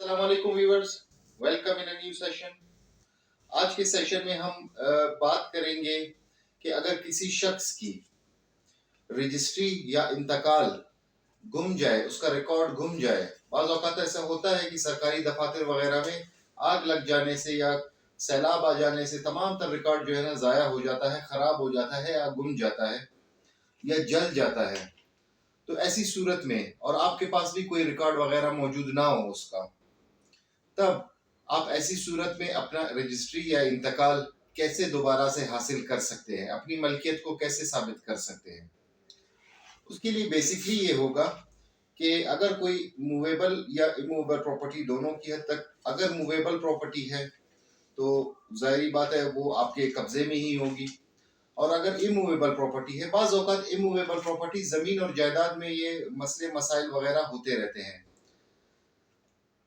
السلام علیکم viewers, welcome in new session. آج کے سیشن میں ہم بات کریں گے کہ اگر کسی شخص کی رجسٹری یا انتقال گم جائے، اس کا ریکارڈ گم جائے۔ بعض اوقات ایسا ہوتا ہے کہ سرکاری دفاتر وغیرہ میں آگ لگ جانے سے یا سیلاب آ جانے سے تمام تر ریکارڈ جو ہے نا ضائع ہو جاتا ہے، خراب ہو جاتا ہے یا گم جاتا ہے یا جل جاتا ہے۔ تو ایسی صورت میں اور آپ کے پاس بھی کوئی ریکارڈ وغیرہ موجود نہ ہو اس کا، تب آپ ایسی صورت میں اپنا رجسٹری یا انتقال کیسے دوبارہ سے حاصل کر سکتے ہیں، اپنی ملکیت کو کیسے ثابت کر سکتے ہیں؟ اس کے لیے بیسکلی یہ ہوگا کہ اگر کوئی موویبل یا اموویبل پراپرٹی دونوں کی حد تک، اگر موویبل پراپرٹی ہے تو ظاہری بات ہے وہ آپ کے قبضے میں ہی ہوگی، اور اگر اموویبل پراپرٹی ہے، بعض اوقات اموویبل پراپرٹی زمین اور جائیداد میں یہ مسئلے مسائل وغیرہ ہوتے رہتے ہیں۔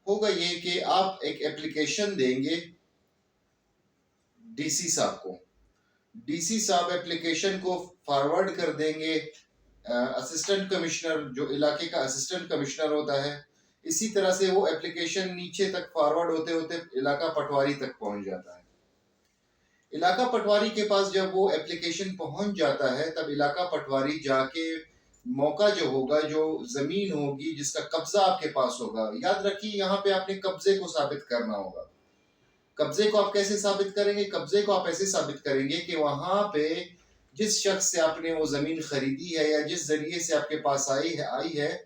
ہوگا یہ کہ آپ ایک اپلیکیشن دیں گے ڈی سی صاحب کو، ڈی سی صاحب اپلیکیشن کو فارورڈ کر دیں گے اسسٹنٹ کمشنر، جو علاقے کا اسسٹنٹ کمشنر ہوتا ہے۔ اسی طرح سے وہ اپلیکیشن نیچے تک فارورڈ ہوتے ہوتے علاقہ پٹواری تک پہنچ جاتا ہے۔ علاقہ پٹواری کے پاس جب وہ اپلیکیشن پہنچ جاتا ہے، تب علاقہ پٹواری جا کے موقع جو ہوگا، جو زمین ہوگی جس کا قبضہ آپ کے پاس ہوگا، یاد رکھیے یہاں پہ آپ نے قبضے کو ثابت کرنا ہوگا۔ قبضے کو آپ کیسے ثابت کریں گے؟ قبضے کو آپ ایسے ثابت کریں گے کہ وہاں پہ جس شخص سے آپ نے وہ زمین خریدی ہے یا جس ذریعے سے آپ کے پاس آئی ہے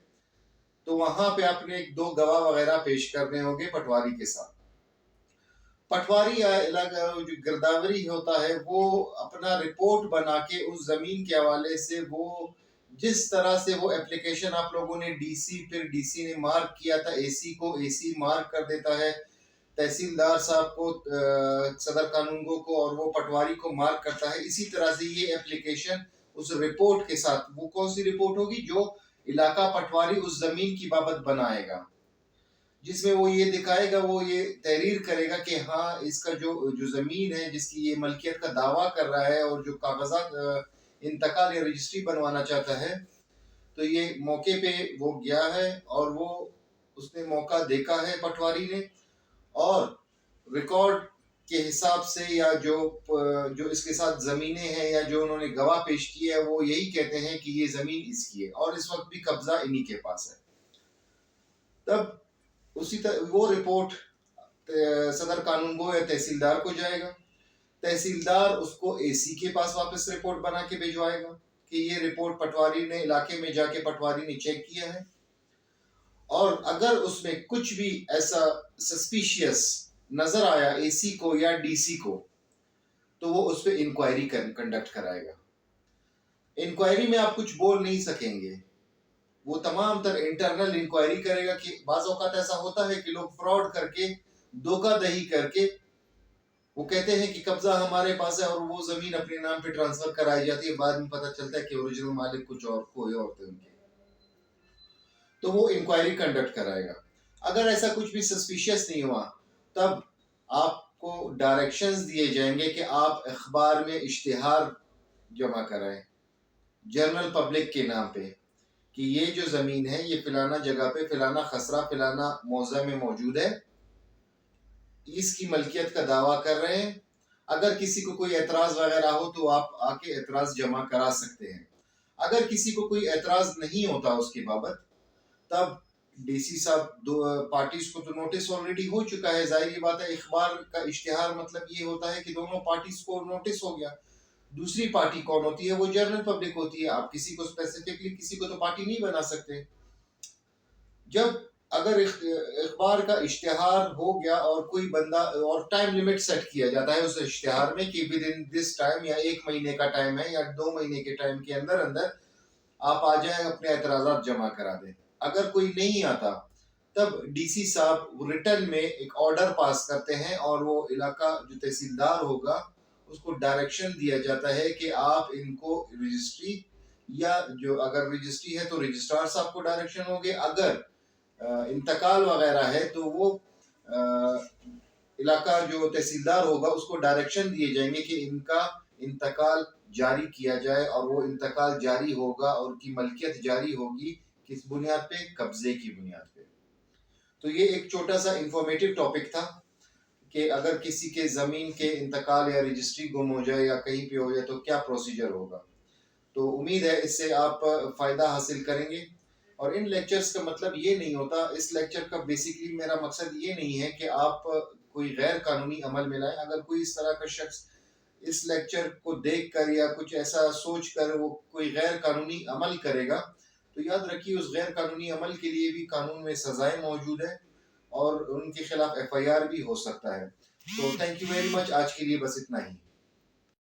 تو وہاں پہ آپ نے 2 گواہ وغیرہ پیش کرنے ہوں گے پٹواری کے ساتھ۔ پٹواری جو گرداوری ہوتا ہے وہ اپنا رپورٹ بنا کے اس زمین کے حوالے سے، وہ جس طرح سے وہ اپلیکیشن آپ لوگوں نے ڈی سی، پھر ڈی سی نے مارک کیا تھا اے سی کو، اے سی مارک کر دیتا ہے تحصیلدار صاحب کو، صدر قانون گو کو، اور وہ پٹواری کو مارک کرتا ہے۔ اسی طرح سے یہ اپلیکیشن اس رپورٹ کے ساتھ، وہ کون سی رپورٹ ہوگی؟ جو علاقہ پٹواری اس زمین کی بابت بنائے گا، جس میں وہ یہ دکھائے گا، وہ یہ تحریر کرے گا کہ ہاں اس کا جو زمین ہے جس کی یہ ملکیت کا دعویٰ کر رہا ہے اور جو کاغذات انتقال یا رجسٹری بنوانا چاہتا ہے، تو یہ موقع پہ وہ گیا ہے اور وہ اس نے موقع دیکھا ہے پٹواری نے، اور ریکارڈ کے حساب سے یا جو اس کے ساتھ زمینیں ہیں یا جو انہوں نے گواہ پیش کی ہے، وہ یہی کہتے ہیں کہ یہ زمین اس کی ہے اور اس وقت بھی قبضہ انہی کے پاس ہے۔ تب اسی طرح وہ رپورٹ صدر قانون گو یا تحصیلدار کو جائے گا، تحصیلدار اس کو اے سی کے پاس واپس رپورٹ بنا کے بھیجوائے گا کہ یہ رپورٹ پٹواری نے علاقے میں جا کے پٹواری نے چیک کیا ہے، اور اگر اس میں کچھ بھی ایسا سسپیشیس نظر آیا اے سی کو یا ڈی سی کو، تو وہ اس پہ انکوائری کنڈکٹ کرائے گا۔ انکوائری میں آپ کچھ بول نہیں سکیں گے، وہ تمام تر انٹرنل انکوائری کرے گا۔ کہ بعض اوقات ایسا ہوتا ہے کہ لوگ فراڈ کر کے، دھوکہ دہی کر کے وہ کہتے ہیں کہ قبضہ ہمارے پاس ہے اور وہ زمین اپنے نام پہ ٹرانسفر کرائی جاتی ہے، بعد میں پتہ چلتا ہے کہ اوریجنل مالک کچھ اور کوئی اور تھے ان کے، تو وہ انکوائری کنڈکٹ کرائے گا۔ اگر ایسا کچھ بھی سسپیشیس نہیں ہوا، تب آپ کو ڈائریکشنز دیے جائیں گے کہ آپ اخبار میں اشتہار جمع کرائیں جنرل پبلک کے نام پہ کہ یہ جو زمین ہے یہ فلانا جگہ پہ فلانا خسرہ فلانا موضع میں موجود ہے، اس کی ملکیت کا دعویٰ کر رہے ہیں۔ اگر کسی کو کوئی اعتراض وغیرہ ہو تو آپ آ کے اعتراض جمع کرا سکتے ہیں۔ اگر کسی کو کوئی اعتراض نہیں ہوتا اس کی بابت، تب ڈی سی صاحب پارٹیز کو تو نوٹس آلریڈی ہو چکا ہے، ظاہری بات ہے اخبار کا اشتہار مطلب یہ ہوتا ہے کہ دونوں پارٹیز کو نوٹس ہو گیا۔ دوسری پارٹی کون ہوتی ہے؟ وہ جنرل پبلک ہوتی ہے۔ آپ کسی کو اسپیسیفکلی کسی کو تو پارٹی نہیں بنا سکتے۔ جب اگر اخبار کا اشتہار ہو گیا اور کوئی بندہ، اور ٹائم لیمٹ سیٹ کیا جاتا ہے اس اشتہار میں کہ ود ان دس ٹائم، یا 1 مہینے کا ٹائم ہے یا 2 مہینے کے ٹائم کے اندر آپ آ جائیں اپنے اعتراضات جمع کرا دیں۔ اگر کوئی نہیں آتا تب ڈی سی صاحب ریٹن میں ایک آرڈر پاس کرتے ہیں، اور وہ علاقہ جو تحصیلدار ہوگا اس کو ڈائریکشن دیا جاتا ہے کہ آپ ان کو رجسٹری، یا جو اگر رجسٹری ہے تو رجسٹرار صاحب کو ڈائریکشن ہوگے، اگر انتقال وغیرہ ہے تو وہ علاقہ جو تحصیلدار ہوگا اس کو ڈائریکشن دیے جائیں گے کہ ان کا انتقال جاری کیا جائے، اور وہ انتقال جاری ہوگا اور ان کی ملکیت جاری ہوگی کس بنیاد پہ؟ قبضے کی بنیاد پہ۔ تو یہ ایک چھوٹا سا انفارمیٹیو ٹاپک تھا کہ اگر کسی کے زمین کے انتقال یا رجسٹری گم ہو جائے یا کہیں پہ ہو جائے تو کیا پروسیجر ہوگا. تو امید ہے اس سے آپ فائدہ حاصل کریں گے. اور ان لیکچرز کا مطلب یہ نہیں ہوتا، اس لیکچر کا بیسیکلی میرا مقصد یہ نہیں ہے کہ آپ کوئی غیر قانونی عمل میں لائیں. اگر کوئی اس طرح کا شخص اس لیکچر کو دیکھ کر یا کچھ ایسا سوچ کر وہ کوئی غیر قانونی عمل کرے گا تو یاد رکھیے اس غیر قانونی عمل کے لیے بھی قانون میں سزائیں موجود ہیں اور ان کے خلاف ایف آئی آر بھی ہو سکتا ہے. تو تھینک یو ویری مچ، آج کے لیے بس اتنا ہی.